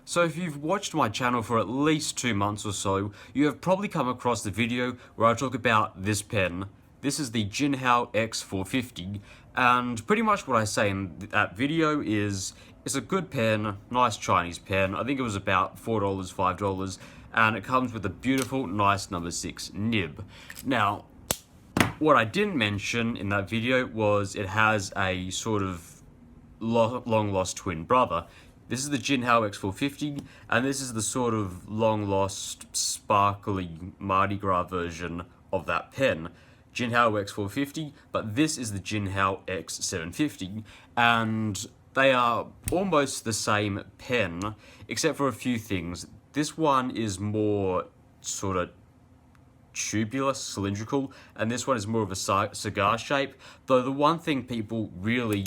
So if you've watched my channel for at least 2 months or so, you have probably come across the video where I talk about this pen. This is the Jinhao X750, and pretty much what I say in that video is, it's a good pen, nice Chinese pen. I think it was about $4, $5, and it comes with a beautiful, nice number 6 nib. Now, what I didn't mention in that video was it has a sort of long lost twin brother. This is the Jinhao X750, and this is the sort of long lost, sparkly Mardi Gras version of that pen. Jinhao X750, but this is the Jinhao X750, and they are almost the same pen, except for a few things. This one is more sort of tubular, cylindrical, and this one is more of a cigar shape, though the one thing people really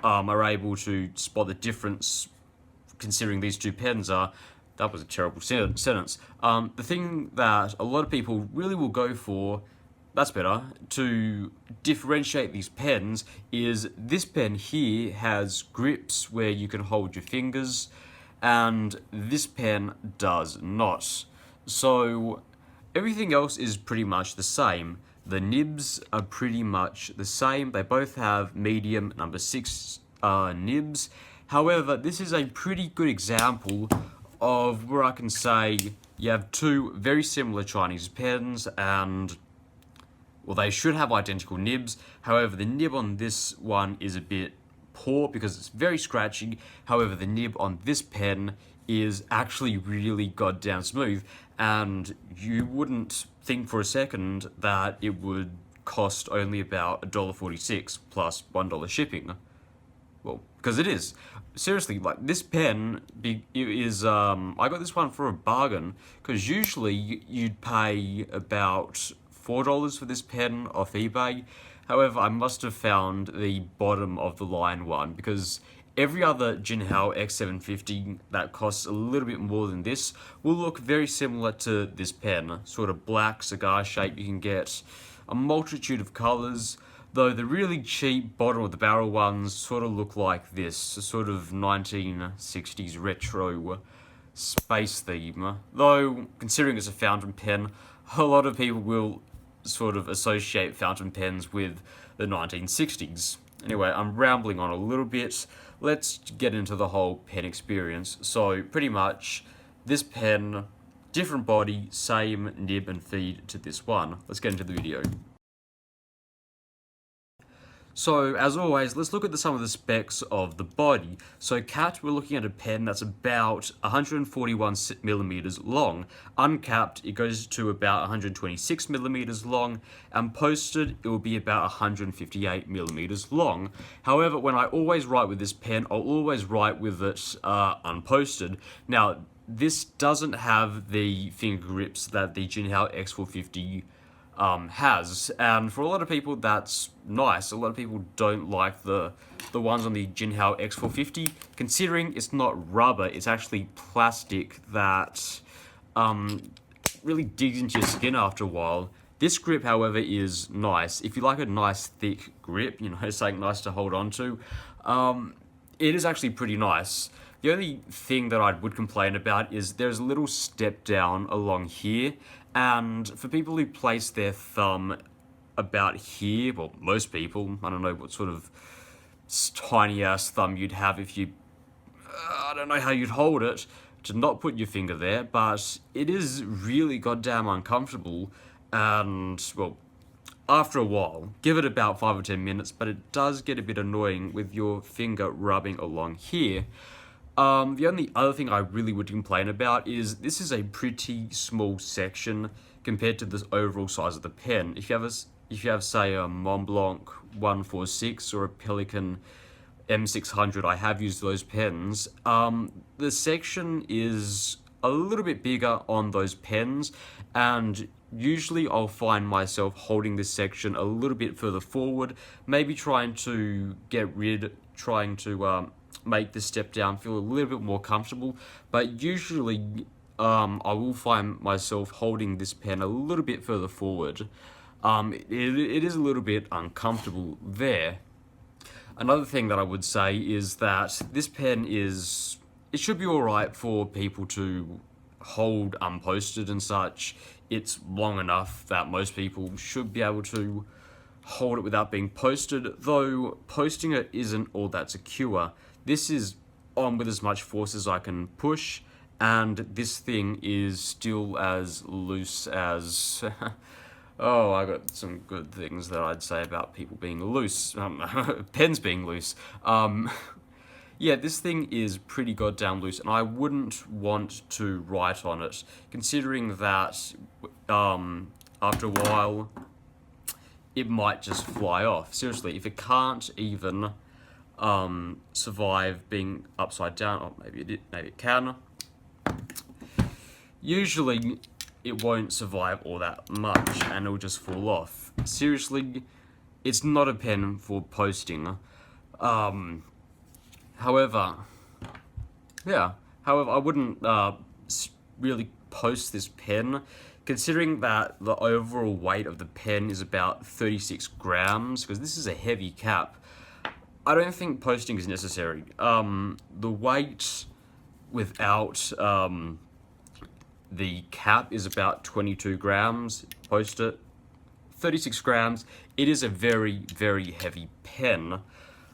are able to spot the difference considering these two pens are, that was a terrible sentence, the thing that a lot of people really will go for, that's better, to differentiate these pens is this pen here has grips where you can hold your fingers, and this pen does not. So everything else is pretty much the same. The nibs are pretty much the same. They both have medium number 6 nibs. However, this is a pretty good example of where I can say you have two very similar Chinese pens and, well, they should have identical nibs. However, the nib on this one is a bit poor because it's very scratchy. However, the nib on this pen is actually really goddamn smooth, and you wouldn't think for a second that it would cost only about $1.46 plus $1 shipping. Well, because it is. Seriously, like, this pen is, I got this one for a bargain, because usually you'd pay about $4 for this pen off eBay. However, I must have found the bottom of the line one, because every other Jinhao X750 that costs a little bit more than this will look very similar to this pen. Sort of black, cigar shape. You can get a multitude of colors, though the really cheap bottom of the barrel ones sort of look like this, a sort of 1960s retro space theme. Though, considering it's a fountain pen, a lot of people will sort of associate fountain pens with the 1960s. Anyway, I'm rambling on a little bit. Let's get into the whole pen experience. So, pretty much, this pen, different body, same nib and feed to this one. Let's get into the video. So, as always, let's look at some of the specs of the body. So, capped, we're looking at a pen that's about 141 millimeters long. Uncapped, it goes to about 126 millimeters long. And posted, it will be about 158 millimeters long. However, when I always write with this pen, I'll always write with it unposted. Now, this doesn't have the finger grips that the Jinhao X750 has, and for a lot of people that's nice. A lot of people don't like the ones on the Jinhao X750, considering it's not rubber, it's actually plastic that really digs into your skin after a while. This grip, however, is nice. If you like a nice thick grip, you know, something nice to hold on to, it is actually pretty nice. The only thing that I would complain about is there's a little step down along here, and for people who place their thumb about here, well, most people, I don't know what sort of tiny ass thumb you'd have if you, I don't know how you'd hold it to not put your finger there, but it is really goddamn uncomfortable, and, well, after a while, give it about 5 or 10 minutes, but it does get a bit annoying with your finger rubbing along here. The only other thing I really would complain about is this is a pretty small section compared to the overall size of the pen. If you have say a Montblanc 146 or a Pelican M600, I have used those pens. The section is a little bit bigger on those pens, and usually I'll find myself holding this section a little bit further forward, maybe trying to make this step down feel a little bit more comfortable, but usually I will find myself holding this pen a little bit further forward. It is a little bit uncomfortable there. Another thing that I would say is that this pen is it should be alright for people to hold unposted and such. It's long enough that most people should be able to hold it without being posted, though posting it isn't all that secure. This is on with as much force as I can push, and this thing is still as loose as... Oh, I got some good things that I'd say about people being loose. Pens being loose. Yeah, this thing is pretty goddamn loose, and I wouldn't want to write on it, considering that after a while, it might just fly off. Seriously, if it can't even survive being upside down, or maybe it can, usually it won't survive all that much, and it'll just fall off. Seriously, it's not a pen for posting. However, I wouldn't really post this pen, considering that the overall weight of the pen is about 36 grams, because this is a heavy cap. I don't think posting is necessary. The weight without the cap is about 22 grams. Post it. 36 grams. It is a very, very heavy pen.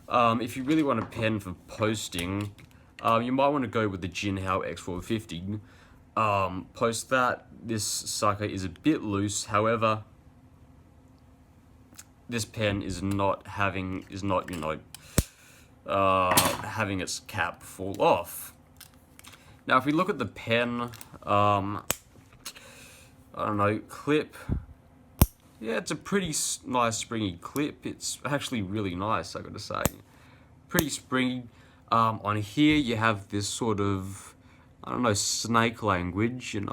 If you really want a pen for posting, you might want to go with the Jinhao X750. Post that. This sucker is a bit loose. However, this pen is not having having its cap fall off. Now, if we look at the pen, I don't know, clip. Yeah, it's a pretty nice springy clip. It's actually really nice, I gotta say. Pretty springy. On here you have this sort of, I don't know, snake language, and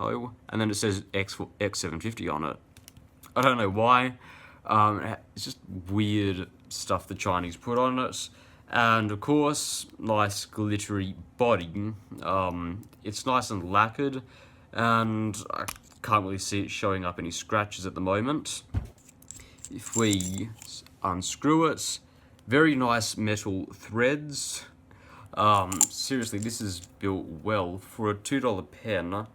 then it says X750 on it. I don't know why. It's just weird stuff the Chinese put on it. And of course, nice glittery body. It's nice and lacquered, and I can't really see it showing up any scratches at the moment. If we unscrew it, very nice metal threads. Seriously, this is built well for a $2 pen.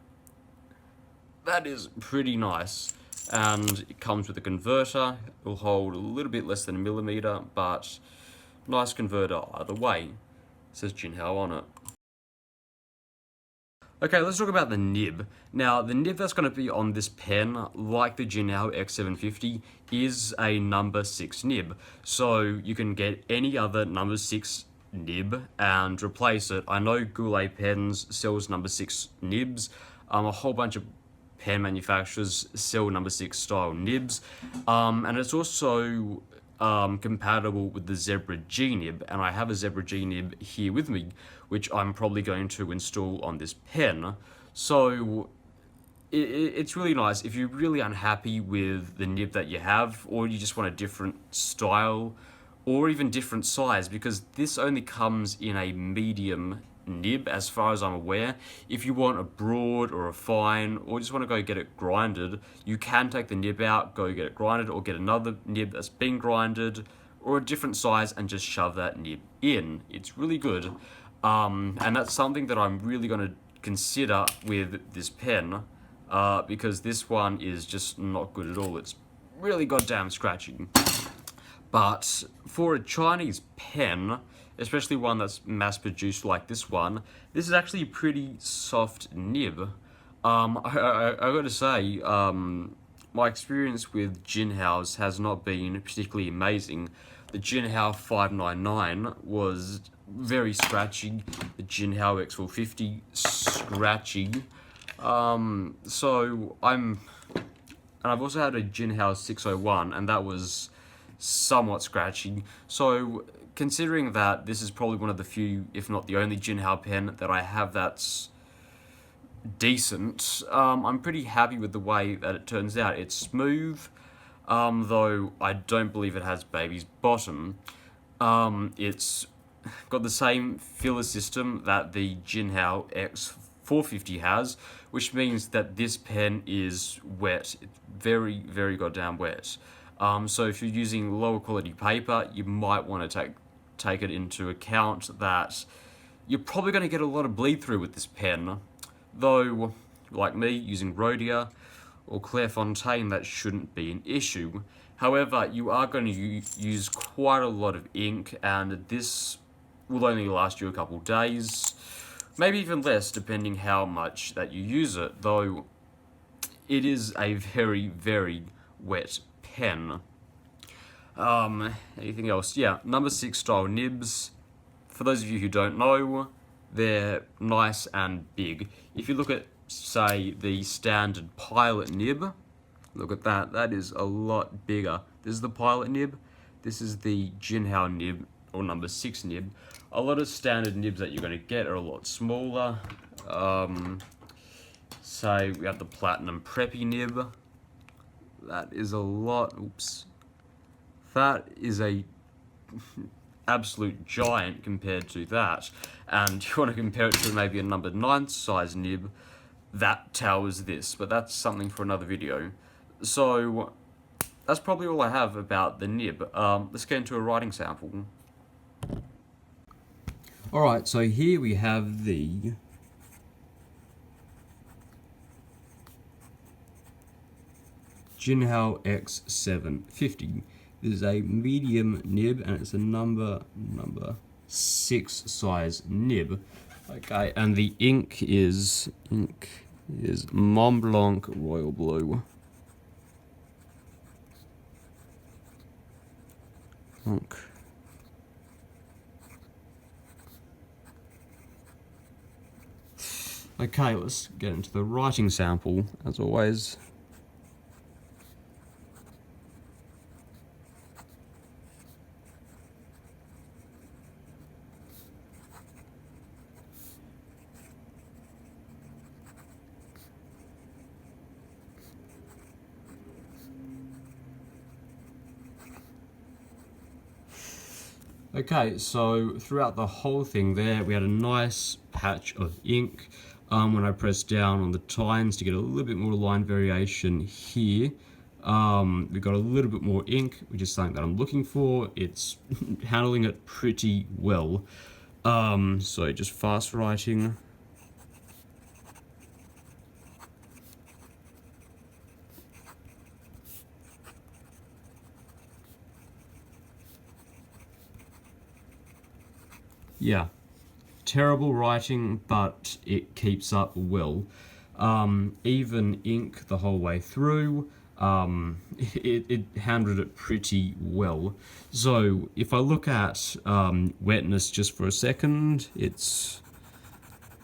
That is pretty nice, and it comes with a converter. It'll hold a little bit less than a millimeter, but nice converter either way. It says Jinhao on it. Okay, let's talk about the nib. Now, the nib that's going to be on this pen, like the Jinhao X750, is a number 6 nib. So you can get any other number 6 nib and replace it. I know Goulet Pens sells number 6 nibs. A whole bunch of pen manufacturers sell number 6 style nibs. And it's also compatible with the Zebra G nib, and I have a Zebra G nib here with me, which I'm probably going to install on this pen. So it's really nice if you're really unhappy with the nib that you have, or you just want a different style or even different size, because this only comes in a medium nib as far as I'm aware. If you want a broad or a fine, or just want to go get it grinded, you can take the nib out, go get it grinded, or get another nib that's been grinded or a different size and just shove that nib in. It's really good, and that's something that I'm really going to consider with this pen, because this one is just not good at all. It's really goddamn scratchy. But for a Chinese pen, especially one that's mass-produced like this one, this is actually a pretty soft nib. I gotta say, my experience with Jinhao's has not been particularly amazing. The Jinhao 599 was very scratchy. The Jinhao X450, scratchy. And I've also had a Jinhao 601, and that was somewhat scratchy. So considering that this is probably one of the few, if not the only Jinhao pen that I have that's decent, I'm pretty happy with the way that it turns out. It's smooth, though I don't believe it has baby's bottom. It's got the same filler system that the Jinhao X450 has, which means that this pen is wet. It's very, very goddamn wet. So if you're using lower quality paper, you might want to take it into account that you're probably going to get a lot of bleed through with this pen, though, like me, using Rhodia or Clairefontaine, that shouldn't be an issue. However, you are going to use quite a lot of ink, and this will only last you a couple days, maybe even less, depending how much that you use it, though it is a very, very wet pen. Anything else? Yeah, number 6 style nibs. For those of you who don't know, they're nice and big. If you look at, say, the standard Pilot nib, look at that, that is a lot bigger. This is the Pilot nib, this is the Jinhao nib, or number 6 nib. A lot of standard nibs that you're going to get are a lot smaller. Say we have the Platinum Preppy nib. That is a lot, that is a absolute giant compared to that. And you want to compare it to maybe a number 9 size nib, that towers this, but that's something for another video. So that's probably all I have about the nib. Let's get into a writing sample. Alright, so here we have the Jinhao X750. This is a medium nib, and it's a number 6 size nib. Okay, and the ink is Mont Blanc Royal Blue. Okay, let's get into the writing sample, as always. Okay, so throughout the whole thing there, we had a nice patch of ink. When I pressed down on the tines to get a little bit more line variation here, we got a little bit more ink, which is something that I'm looking for. It's handling it pretty well. So just fast writing. Yeah, terrible writing, but it keeps up well. Even ink the whole way through, it handled it pretty well. So if I look at wetness just for a second, it's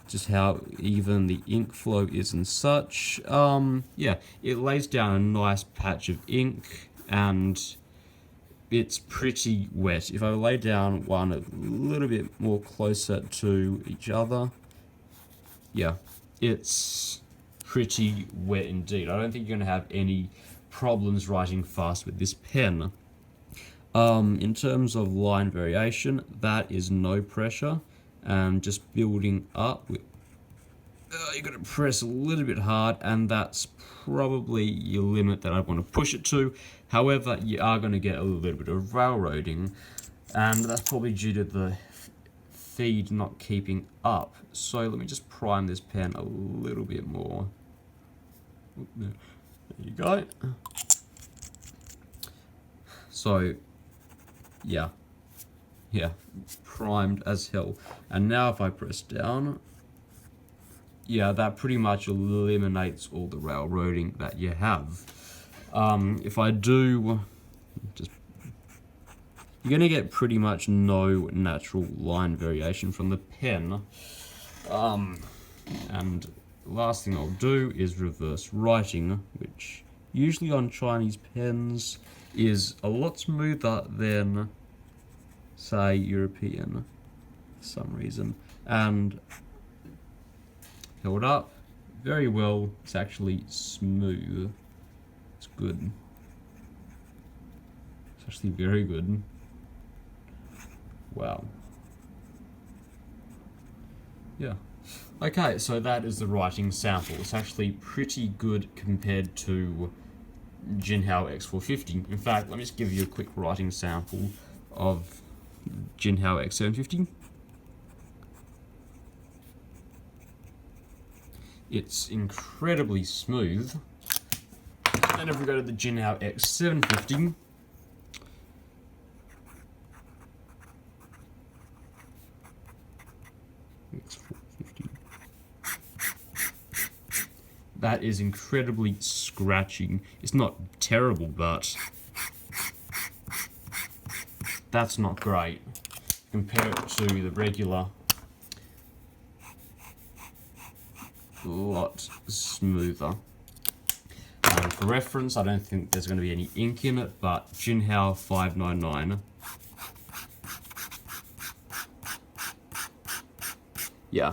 just how even the ink flow is and such. Yeah, it lays down a nice patch of ink, and it's pretty wet. If I lay down one a little bit more closer to each other, yeah, it's pretty wet indeed. I don't think you're going to have any problems writing fast with this pen. In terms of line variation, that is no pressure, and just building up. You're going to press a little bit hard, and that's probably your limit that I want to push it to. However, you are going to get a little bit of railroading, and that's probably due to the feed not keeping up. So let me just prime this pen a little bit more. There you go. So, yeah, primed as hell. And now if I press down, yeah, that pretty much eliminates all the railroading that you have. If I do, you're going to get pretty much no natural line variation from the pen. And the last thing I'll do is reverse writing, which usually on Chinese pens is a lot smoother than, say, European for some reason. And held up very well. It's actually smooth. It's good. It's actually very good. Wow. Yeah. Okay, so that is the writing sample. It's actually pretty good compared to Jinhao X450. In fact, let me just give you a quick writing sample of Jinhao X750. It's incredibly smooth. And if we go to the Jinhao X750, X450, that is incredibly scratchy. It's not terrible, but that's not great. Compare it to the regular, a lot smoother. For reference, I don't think there's going to be any ink in it, but Jinhao 599. Yeah.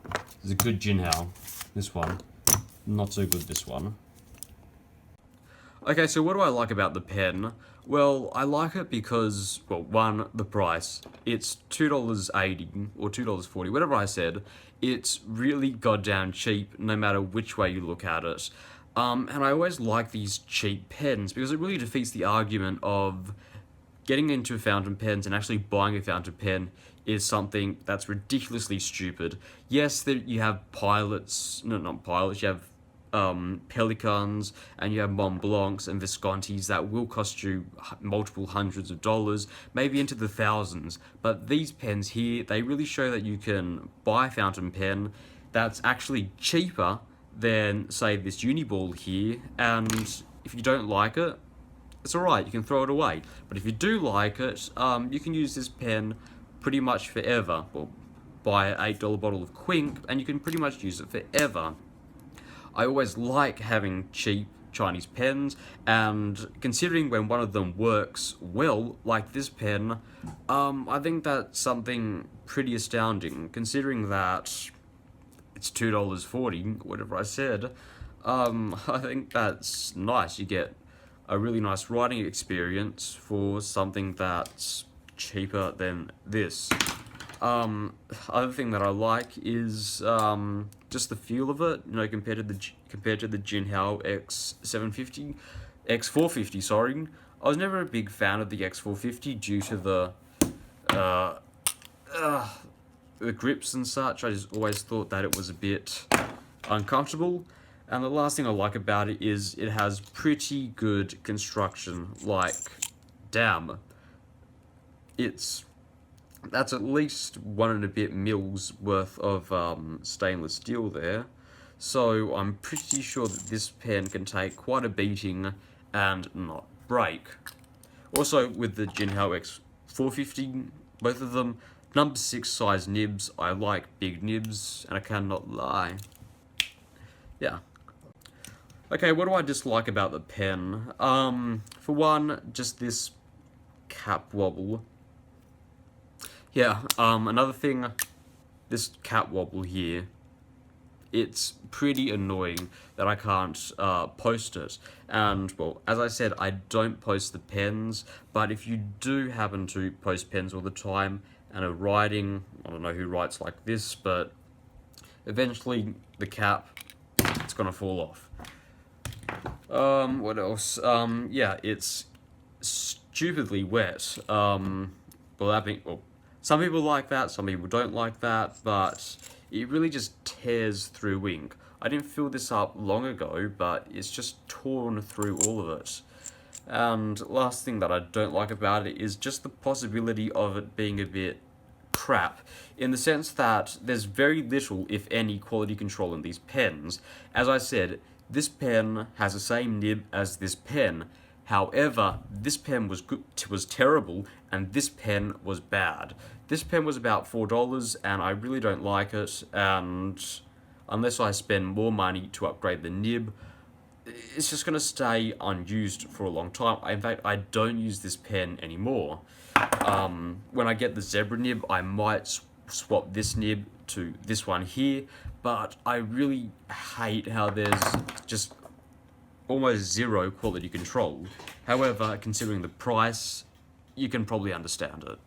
This is a good Jinhao. This one. Not so good, this one. Okay, so what do I like about the pen? Well, I like it because, well, one, the price. It's $2.80 or $2.40, whatever I said. It's really goddamn cheap, no matter which way you look at it. And I always like these cheap pens because it really defeats the argument of getting into fountain pens and actually buying a fountain pen is something that's ridiculously stupid. Yes, you have pilots, no, not pilots, you have Pelicans, and you have Mont Blancs and Viscontis that will cost you multiple hundreds of dollars, maybe into the thousands. But these pens here, they really show that you can buy a fountain pen that's actually cheaper than, say, this Uniball here, and if you don't like it, it's alright, you can throw it away. But if you do like it, you can use this pen pretty much forever. Well, buy an $8 bottle of Quink, and you can pretty much use it forever. I always like having cheap Chinese pens, and considering when one of them works well, like this pen, I think that's something pretty astounding, considering that it's $2.40, whatever I said. I think that's nice. You get a really nice writing experience for something that's cheaper than this. Other thing that I like is just the feel of it, you know, compared to the Jinhao X750, X450. Sorry, I was never a big fan of the X450 due to the grips and such. I just always thought that it was a bit uncomfortable. And the last thing I like about it is it has pretty good construction. Like, damn, that's at least 1.5 mils worth of stainless steel there. So I'm pretty sure that this pen can take quite a beating and not break. Also, with the Jinhao X450, both of them, number 6 size nibs. I like big nibs, and I cannot lie. Yeah. Okay, what do I dislike about the pen? For one, just this cap wobble. Yeah, another thing, this cap wobble here, it's pretty annoying that I can't post it. And, well, as I said, I don't post the pens, but if you do happen to post pens all the time and are writing, I don't know who writes like this, but eventually the cap, it's gonna fall off. What else? Yeah, it's stupidly wet. Well, some people like that, some people don't like that, but it really just tears through ink. I didn't fill this up long ago, but it's just torn through all of it. And last thing that I don't like about it is just the possibility of it being a bit crap, in the sense that there's very little, if any, quality control in these pens. As I said, this pen has the same nib as this pen. However, this pen was terrible, and this pen was bad. This pen was about $4, and I really don't like it, and unless I spend more money to upgrade the nib, it's just going to stay unused for a long time. In fact, I don't use this pen anymore. When I get the zebra nib, I might swap this nib to this one here, but I really hate how there's just almost zero quality control. However, considering the price, you can probably understand it.